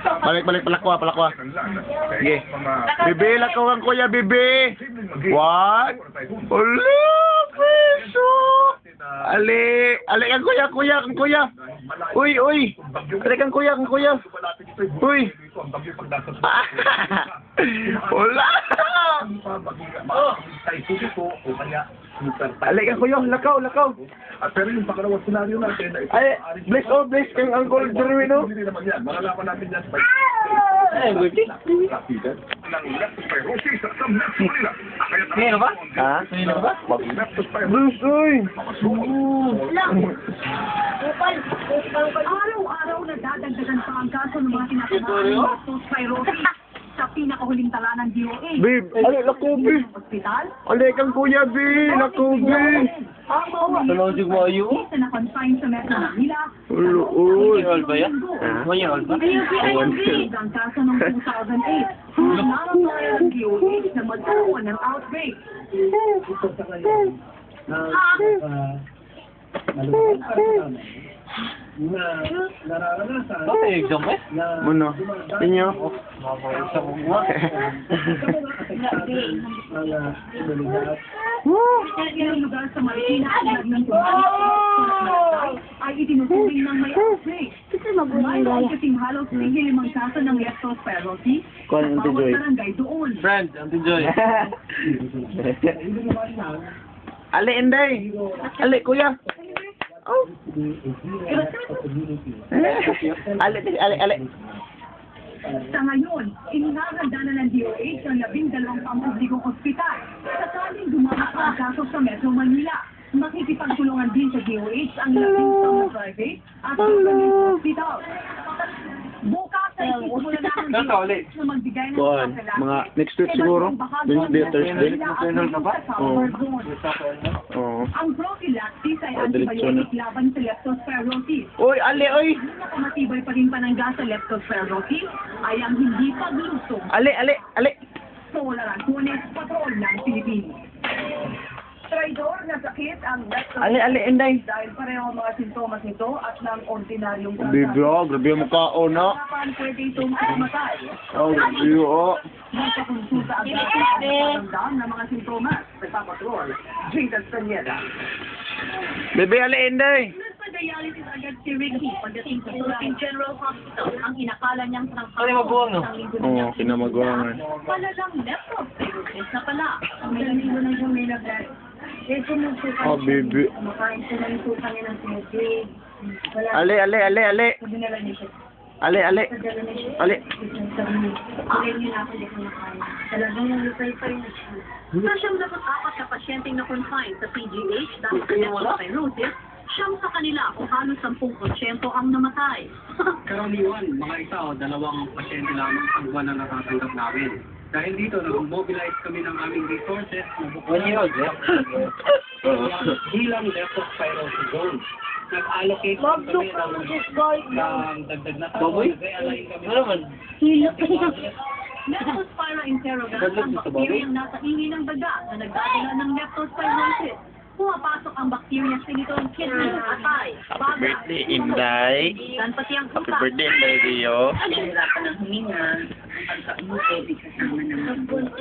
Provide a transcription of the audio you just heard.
Balik, palakwa. Sige. Bibi, lakaw ang kuya, bibi. What? Hala, peso. Ali kang kuya. Uy. Ali kang kuya. Uy. Wala. Ali kang kuya, lakaw. Pero yung pangalawang senaryo natin Ay, bless kang Uncle Jerwin, no? hindi naman yan. Malalaman natin yan sa Ay, buti. Ngayon ba? Ha? Ngayon ba? Bruce, uy. Araw-araw na dadagdagan pa ang kaso ng mga tinatamaan ng leptospirosis sa pinakahuling tala ng DOH. Babe, lako, babe. Hospital, Ali kang kuya, babe. Lako, babe. ang mga Talojig mo ayo? na na-confine sa Metro Manila. Uy. Mayroon ba yan? Mayroon ba? Ang kaso ng 2008, nananayan ng DOH na magkaroon ng outbreak. Bakit exam eh? Muna. Inyo. Exam mo nga. Ilang lugar sa Marikina at ng ay itinuturing ng may outbreak. Mayroon kasing halos 5 kaso ng leptospirosis Kung sa Auntie bawat Joy. barangay doon. Friend, Auntie Joy. Ali, Inday. Ali, kuya. Oh. Ali. Sa ngayon, inihahanda na ng DOH ang 12 pampublikong ospital sa taling dumamak ang kaso sa Metro Manila. Makikipagtulungan din sa DOH ang 11 private at government hospital. Bukas ay sisimula na ang Saan ka ulit? DOH na magbigay ng Kuhan, mga next week siguro. Wednesday, Thursday. Oo. Oo. Ang prophylaxis ay Diretso na. antibiotic laban sa leptospirosis. Uy, Ali, uy. Ang pinakamatibay pa rin panangga sa leptospirosis ay ang hindi paglusong Ali. sa Tunes Patrol ng Pilipinas. Traidor na sakit ang Ali, Inday. dahil pareho ang mga sintomas nito at ng ordinaryong Bibro, grabe ang mukha, oh, na. Harapan pwede itong matay. Oh, iyo. Magpakonsulta agad ang paramdam ng mga sintomas. Nagpapatrol, Jing Castaneda. Bebe, Ali, Inday. Nagpa-dialysis agad si Ricky pagdating sa Philippine General Hospital. Ang inakala niyang Ano yung mabuhang, no? Oo, kinamagawangan. Palalang leptospirosis na pala. Ang melanino ng Jamila Black. Oh, bebe. Kumakain siya ng suka niya ng tubig. Wala. Ali. Dinala niya siya. Ali. Dinala niya siya. Ali. Kulay niya na ako, hindi ko nakain. Talagang nalipay pa rin siya. Sa 74 na pasyenteng na-confine sa PGH dahil sa leptospirosis, siyam sa kanila kung halos 10% ang namatay. Karaniwan, mga isa o dalawang pasyente lamang ang buwan na natatanggap namin. Dahil dito, nag-mobilize kami ng aming resources na Mayroon bilang leptospirosis zone. Nag-allocate kami ng dagdag na tao. Baboy? Nag-realign kami Ano naman? Leptospira interrogans ang bakteryang nasa ingi ng daga na nagdadala ng leptospirosis. Pumapasok ang bakterya sa nitong kidney, atay, baga, Birthday, Inday. dan pati ang Happy utak. birthday, Inday, Rio. Nahihirapan ng huminga, ang pag-uusap, kasama ng